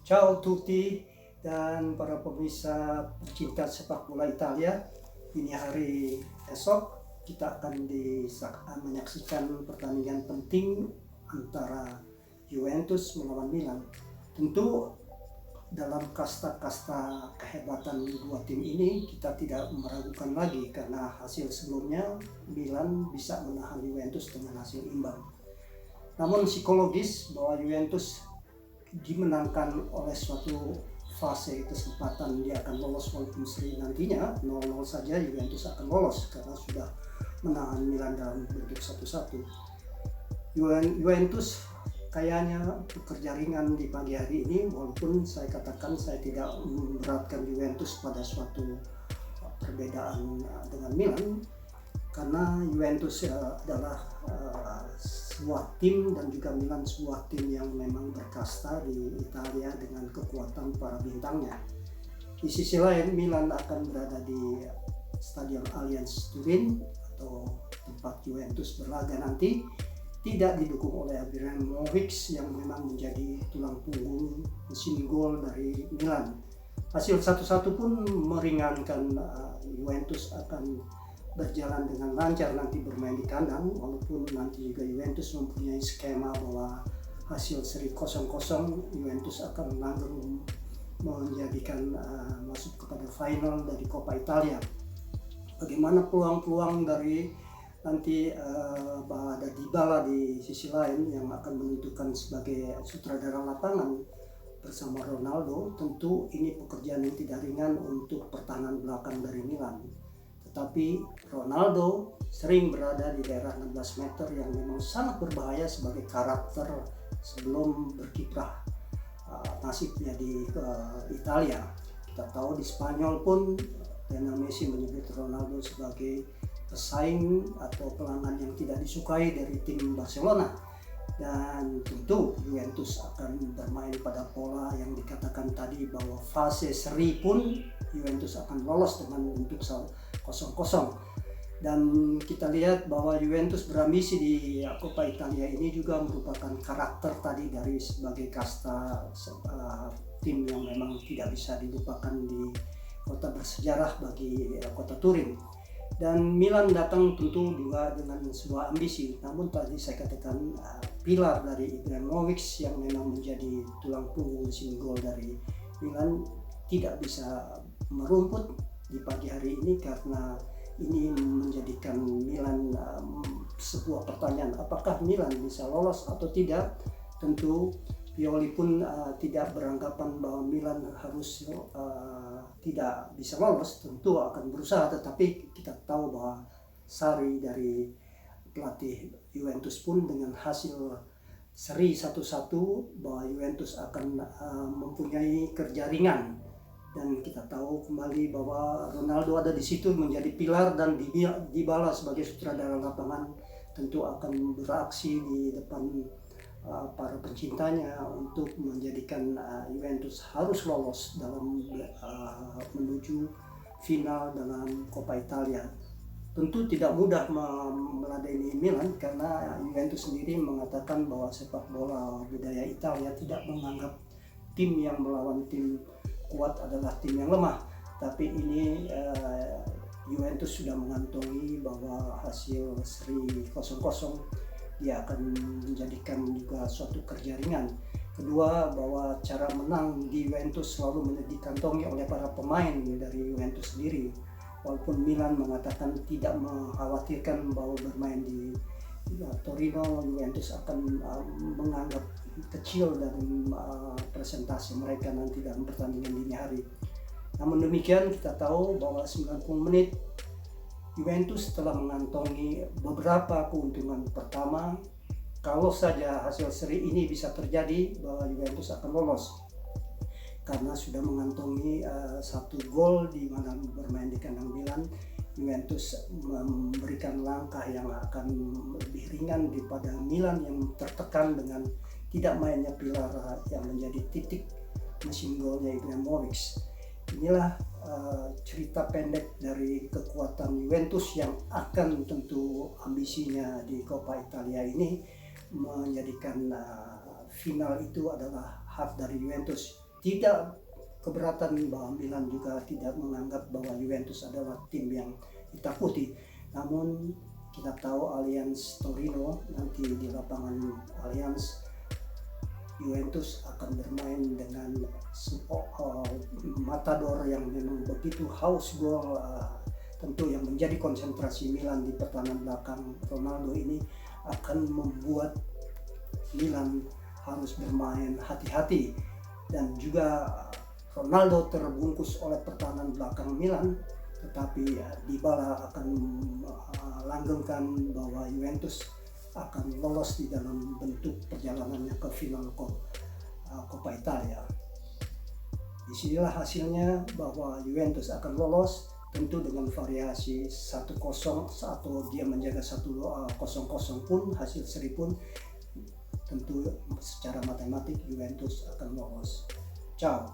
Ciao tutti dan para pemirsa pecinta sepak bola Italia. Ini hari esok kita akan menyaksikan pertandingan penting antara Juventus melawan Milan. Tentu dalam kasta-kasta kehebatan dua tim ini kita tidak meragukan lagi karena hasil sebelumnya Milan bisa menahan Juventus dengan hasil imbang. Namun psikologis bahwa Juventus dimenangkan oleh suatu fase kesempatan dia akan lolos walaupun seri nantinya 0-0 saja Juventus akan lolos karena sudah menahan Milan dalam bentuk 1-1. Juventus kayaknya bekerja ringan di pagi hari ini, walaupun saya katakan saya tidak memberatkan Juventus pada suatu perbedaan dengan Milan, karena Juventus adalah sebuah tim dan juga Milan sebuah tim yang memang berkasta di Italia dengan kekuatan para bintangnya. Di sisi lain Milan akan berada di Stadion Allianz Turin atau tempat Juventus berlaga nanti, tidak didukung oleh Abramovich yang memang menjadi tulang punggung mesin gol dari Milan. Hasil 1-1 pun meringankan Juventus akan berjalan dengan lancar nanti bermain di kandang, walaupun nanti juga Juventus mempunyai skema bahwa hasil seri 0-0 Juventus akan langsung menjadikan masuk kepada final dari Coppa Italia. Bagaimana peluang-peluang dari nanti ada Dybala di sisi lain yang akan menentukan sebagai sutradara lapangan bersama Ronaldo. Tentu ini pekerjaan yang tidak ringan untuk pertahanan belakang dari Milan. Tetapi Ronaldo sering berada di daerah 16 meter yang memang sangat berbahaya sebagai karakter sebelum berkiprah nasibnya di Italia. Kita tahu di Spanyol pun Lionel Messi menyebut Ronaldo sebagai pesaing atau pelanggan yang tidak disukai dari tim Barcelona. Dan tentu Juventus akan bermain pada pola yang dikatakan tadi bahwa fase seri pun Juventus akan lolos dengan bentuk 0-0. Dan kita lihat bahwa Juventus berambisi di Coppa Italia ini juga merupakan karakter tadi dari sebagai kasta tim yang memang tidak bisa dilupakan di kota bersejarah bagi kota Turin. Dan Milan datang tentu juga dengan sebuah ambisi, namun tadi saya katakan pilar dari Ibrahimovic yang memang menjadi tulang punggung mesin gol dari Milan tidak bisa merumput di pagi hari ini, karena ini menjadikan Milan sebuah pertanyaan, apakah Milan bisa lolos atau tidak. Tentu Pioli pun tidak beranggapan bahwa Milan harus tidak bisa lolos, tentu akan berusaha, tetapi kita tahu bahwa Sarri dari pelatih Juventus pun dengan hasil seri 1-1 bahwa Juventus akan mempunyai kerja ringan. Dan kita tahu kembali bahwa Ronaldo ada di situ menjadi pilar, dan Dybala sebagai sutradara lapangan tentu akan beraksi di depan para pencintanya untuk menjadikan Juventus harus lolos dalam menuju final dalam Coppa Italia. Tentu tidak mudah meladeni Milan karena Juventus sendiri mengatakan bahwa sepak bola budaya Italia tidak menganggap tim yang melawan tim kuat adalah tim yang lemah. Tapi ini Juventus sudah mengantongi bahwa hasil seri 0-0 dia akan menjadikan juga suatu kerja ringan. Kedua, bahwa cara menang di Juventus selalu dikantongi oleh para pemain dari Juventus sendiri. Walaupun Milan mengatakan tidak mengkhawatirkan bahwa bermain di Torino, Juventus akan menganggap kecil dalam presentasi mereka nanti dalam pertandingan dini hari. Namun demikian kita tahu bahwa 90 menit Juventus telah mengantongi beberapa keuntungan. Pertama, kalau saja hasil seri ini bisa terjadi bahwa Juventus akan lolos karena sudah mengantongi 1 gol di mana bermain di kandang Milan. Juventus memberikan langkah yang akan lebih ringan daripada Milan yang tertekan dengan tidak mainnya pilar yang menjadi titik mesin golnya Ibrahimovic. Inilah cerita pendek dari kekuatan Juventus yang akan tentu ambisinya di Coppa Italia ini menjadikan final itu adalah hak dari Juventus. tidak keberatan bahwa Milan juga tidak menganggap bahwa Juventus adalah tim yang ditakuti. Namun kita tahu Allianz Torino nanti di lapangan Allianz, Juventus akan bermain dengan matador yang memang begitu haus gol. Tentu yang menjadi konsentrasi Milan di pertahanan belakang Ronaldo ini akan membuat Milan harus bermain hati-hati, dan juga Ronaldo terbungkus oleh pertahanan belakang Milan, tetapi Dybala akan langgengkan bahwa Juventus akan lolos di dalam bentuk perjalanannya ke final Coppa Italia. Disinilah hasilnya bahwa Juventus akan lolos, tentu dengan variasi 1-0 atau dia menjaga 1-0 pun, hasil seri pun, tentu secara matematik Juventus akan lolos. Ciao.